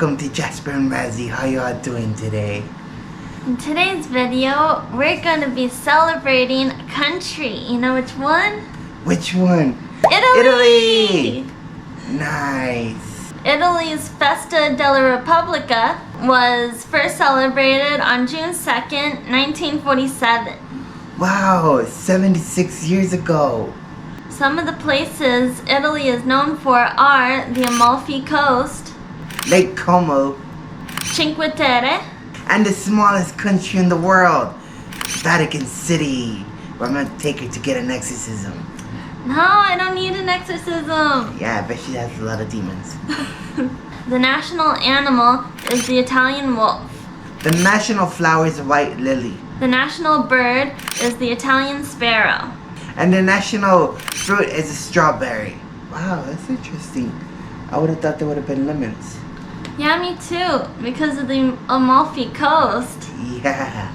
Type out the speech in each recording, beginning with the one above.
Welcome to Jasper and Razzie. How y'all doing today? In today's video, we're going to be celebrating a country. You know which one? Which one? Italy! Nice. Italy's Festa della Repubblica was first celebrated on June 2nd, 1947. Wow, 76 years ago. Some of the places Italy is known for are the Amalfi Coast, Lake Como, Cinque Terre, and the smallest country in the world, Vatican City, where I'm gonna take her to get an exorcism. No, I don't need an exorcism. Yeah, I bet she has a lot of demons. The national animal is the Italian wolf. The national flower is a white lily. The national bird is the Italian sparrow. And the national fruit is a strawberry. Wow, that's interesting. I would have thought there would have been lemons. Yeah, me too, because of the Amalfi Coast. Yeah.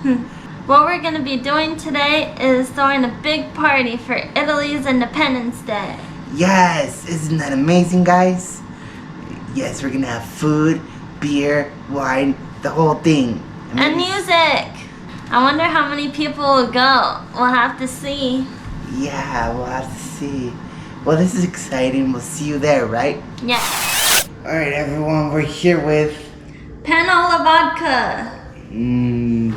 What we're going to be doing today is throwing a big party for Italy's Independence Day. Yes, isn't that amazing, guys? Yes, we're gonna have food, beer, wine, the whole thing. And music! I wonder how many people will go. We'll have to see. Yeah, we'll have to see. Well, this is exciting. We'll see you there, right? Yes. Alright, everyone, we're here with... Penne Alla Vodka.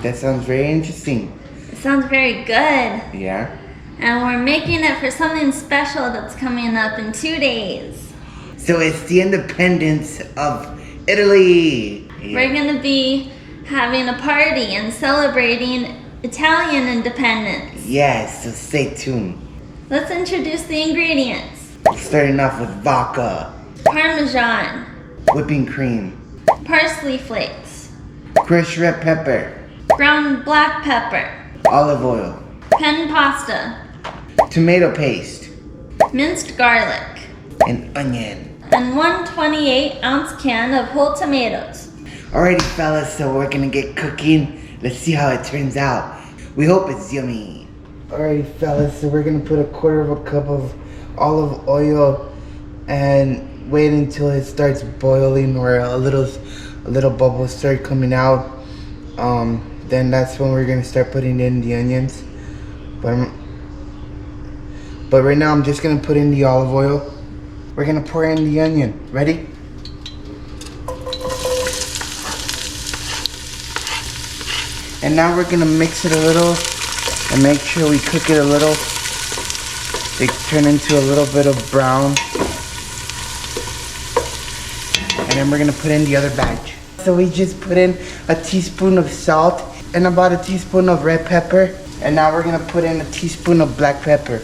That sounds very interesting. It sounds very good. Yeah? And we're making it for something special that's coming up in 2 days. So it's the independence of Italy. Yeah. We're going to be having a party and celebrating Italian independence. Yes, so stay tuned. Let's introduce the ingredients. Starting off with vodka, Parmesan, whipping cream, parsley flakes, crushed red pepper, ground black pepper, olive oil, pen pasta, tomato paste, minced garlic, and onion. and 128-ounce can of whole tomatoes. Alrighty, fellas, so we're gonna get cooking. Let's see how it turns out. We hope it's yummy. Alrighty, fellas, so we're gonna put 1/4 of a cup of olive oil and wait until it starts boiling or a little bubbles start coming out. Then that's when we're gonna start putting in the onions. But right now I'm just gonna put in the olive oil. We're gonna pour in the onion. Ready? And now we're gonna mix it a little and make sure we cook it a little. It turn into a little bit of brown. And then we're gonna put in the other batch. So we just put in a teaspoon of salt and about a teaspoon of red pepper. And now we're gonna put in a teaspoon of black pepper.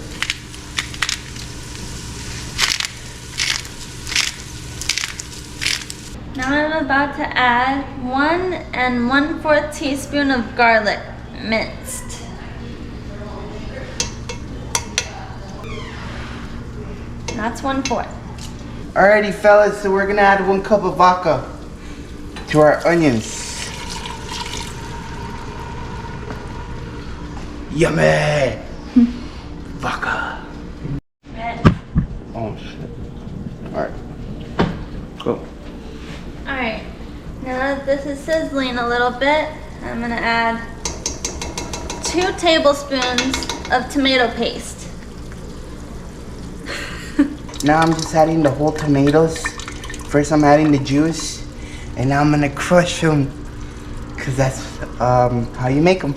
Now I'm about to add 1 1/4 teaspoon of garlic minced. That's 1/4. Alrighty, fellas, so we're gonna add 1 cup of vodka to our onions. Yummy! Vodka. Red. Oh shit. Alright. Go. Alright, now that this is sizzling a little bit, I'm gonna add 2 tablespoons of tomato paste. Now I'm just adding the whole tomatoes. First I'm adding the juice, and now I'm gonna crush them, cause that's how you make them.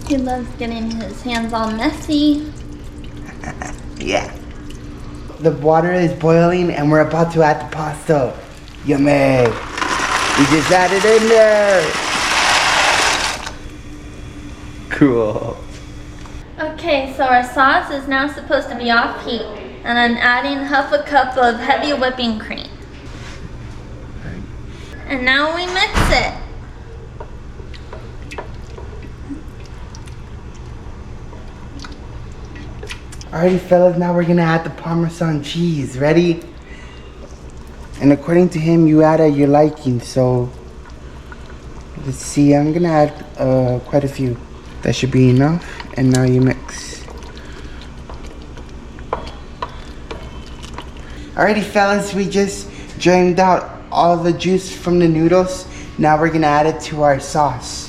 He loves getting his hands all messy. Yeah. The water is boiling and we're about to add the pasta. Yummy. We just added in there. Cool. Okay, so our sauce is now supposed to be off heat, and I'm adding 1/2 cup of heavy whipping cream. And now we mix it. Alrighty, fellas, now we're gonna add the Parmesan cheese. Ready? And according to him, you add at your liking. So let's see. I'm gonna add quite a few. That should be enough. And now you mix. Alrighty, fellas, we just drained out all the juice from the noodles. Now we're gonna add it to our sauce.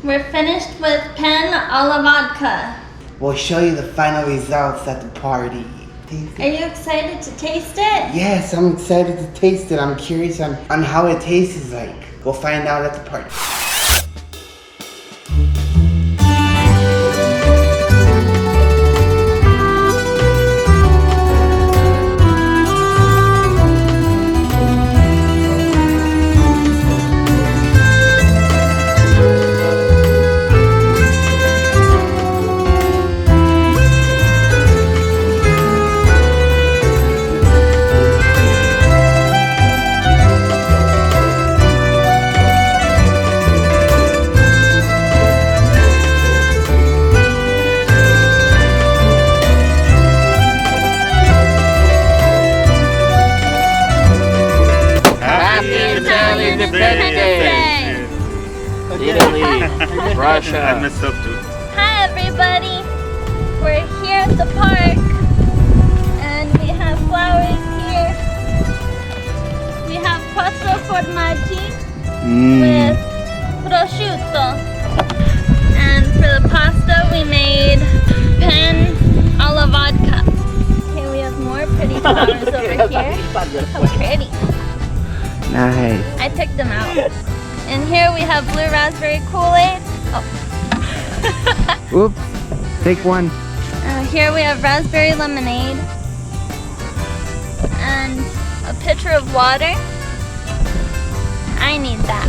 We're finished with Penne Alla Vodka. We'll show you the final results at the party. Are you excited to taste it? Yes, I'm excited to taste it. I'm curious on how it tastes like. We'll find out at the party. Italy, Russia. I messed up too. Hi everybody. We're here at the park and we have flowers here. We have pasta formaggi with prosciutto. And for the pasta we made penne alla vodka. Okay, we have more pretty flowers over here. How pretty. Nice. I picked them out. And here we have blue raspberry Kool-Aid. Oh. Oops. Take one. Here we have raspberry lemonade. And a pitcher of water. I need that.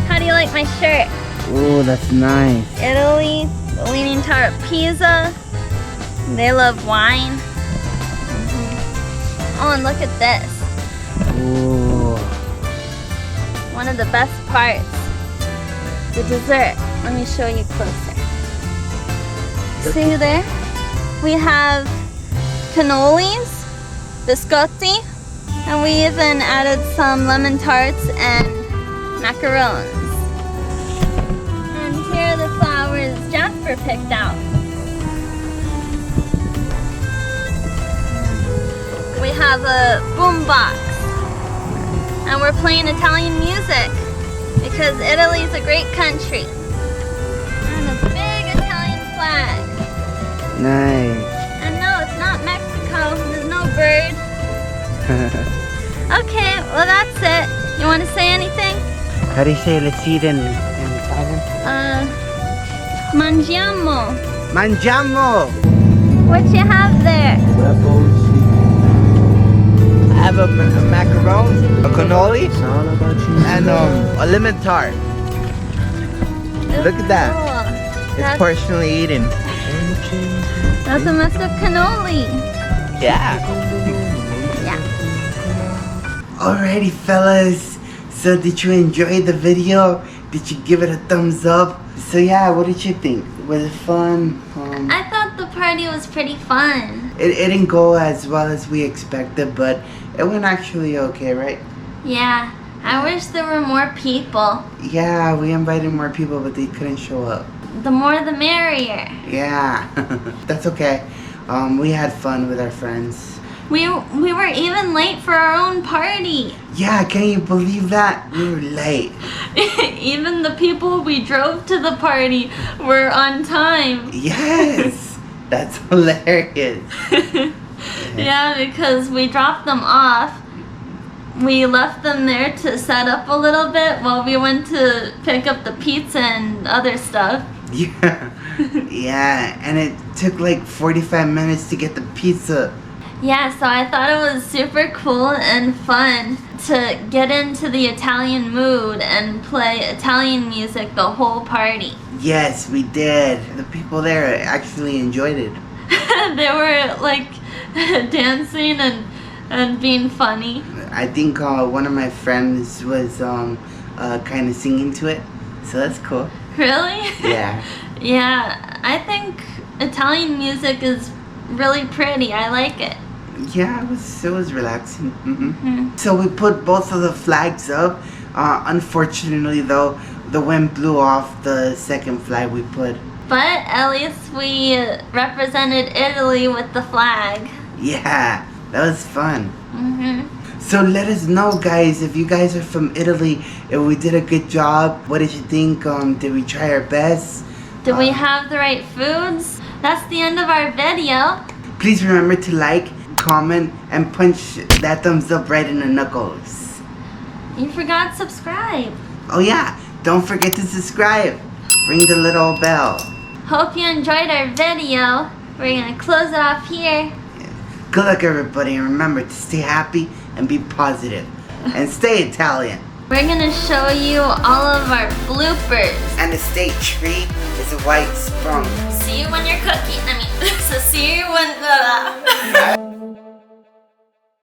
How do you like my shirt? Oh, that's nice. Italy, the Leaning Tower of Pisa. They love wine. Oh, and look at this. Ooh. One of the best parts, the dessert. Let me show you closer. See there? We have cannolis, biscotti, and we even added some lemon tarts and macarons. And here are the flowers Jasper picked out. We have a boombox. And we're playing Italian music because Italy's a great country. And a big Italian flag. Nice. And no, it's not Mexico. There's no bird. Okay, well that's it. You want to say anything? How do you say let's eat in Italian? Mangiamo. Mangiamo! What you have there? I have a macaron, a cannoli, and a lemon tart. Look at that. Cool. It's That's, partially eaten. that's a mess of cannoli. Yeah. Yeah. Alrighty, fellas. So did you enjoy the video? Did you give it a thumbs up? So yeah, what did you think? Was it fun? I thought the party was pretty fun. It didn't go as well as we expected, but it went actually okay, right? Yeah, I wish there were more people. Yeah, we invited more people, but they couldn't show up. The more the merrier. Yeah, that's okay. We had fun with our friends. We were even late for our own party. Yeah, can you believe that? We were late. Even the people we drove to the party were on time. Yes, that's hilarious. Yeah, because we dropped them off. We left them there to set up a little bit while we went to pick up the pizza and other stuff. Yeah, yeah, and it took like 45 minutes to get the pizza. Yeah, so I thought it was super cool and fun to get into the Italian mood and play Italian music the whole party. Yes, we did. The people there actually enjoyed it. They were like dancing and being funny. I think one of my friends was kind of singing to it. So that's cool. Really? Yeah. Yeah, I think Italian music is really pretty. I like it. Yeah, it was relaxing. So we put both of the flags up. Unfortunately, though, the wind blew off the second flag we put. But at least we represented Italy with the flag. Yeah, that was fun. So let us know, guys, if you guys are from Italy, if we did a good job. What did you think? Did we try our best? Did we have the right foods? That's the end of our video. Please remember to like, comment, and punch that thumbs up right in the knuckles. You forgot to subscribe. Oh yeah, don't forget to subscribe. Ring the little bell. Hope you enjoyed our video. We're gonna close it off here. Good luck, everybody, and remember to stay happy and be positive. And stay Italian. We're gonna show you all of our bloopers. And the state tree is a white sprung. See you when you're cooking. So see you when